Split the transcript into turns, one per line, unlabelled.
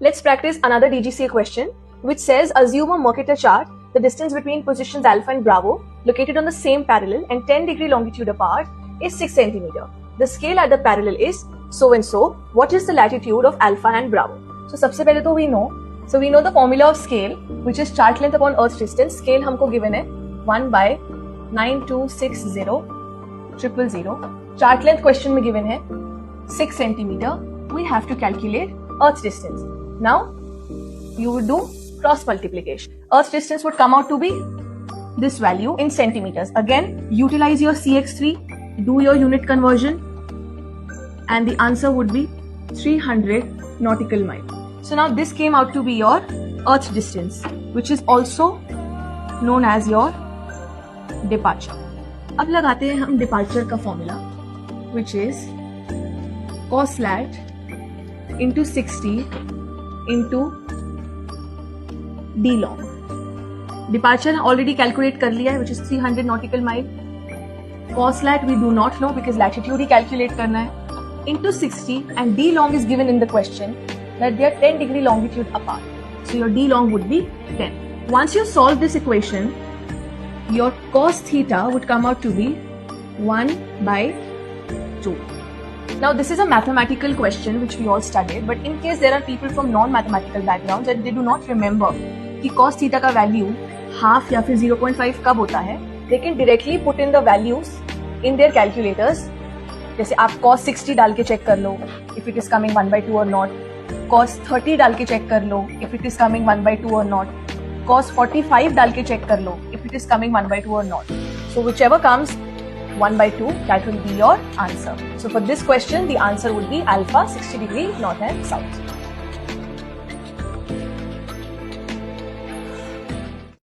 Let's practice another DGCA question which says assume a Mercator chart. The distance between positions Alpha and Bravo located on the same parallel and 10-degree longitude apart is 6 centimeter. The scale at the parallel is so and so. What is the latitude of Alpha and Bravo? So सबसे पहले तो we know the formula of scale which is chart length upon Earth's distance. Scale हमको given है 1/9260,000. Chart length question में given है 6 centimeter. We have to calculate Earth's distance. Now you would do cross multiplication. Earth's distance would come out to be this value in centimeters. Again, utilize your CX3, do your unit conversion, and the answer would be 300 nautical mile. So now this came out to be your Earth's distance, which is also known as your departure. अब लगाते हैं हम departure का formula, which is cos lat into 60 into d long. Departure already calculate कर लिया है, which is 300 nautical mile. Cos lat we do not know because latitude he calculate करना है. Into 60 and d long is given in the question that they are 10-degree longitude apart. So your d long would be 10. Once you solve this equation, your cos theta would come out to be 1/2. Now this is a mathematical question which we all studied, but in case there are people from non-mathematical backgrounds and they do not remember कि cos theta का value half या फिर 0.5 कब होता है, they can directly put in the values in their calculators. जैसे आप cos 60 डाल के चेक कर लो if it is coming 1/2 or not, cos 30 डाल के चेक कर लो if it is coming 1/2 or not, cos 45 डाल के चेक कर लो if it is coming 1/2 or not. So whichever comes 1/2, that will be your answer. So for this question, the answer would be alpha 60 degree north and south.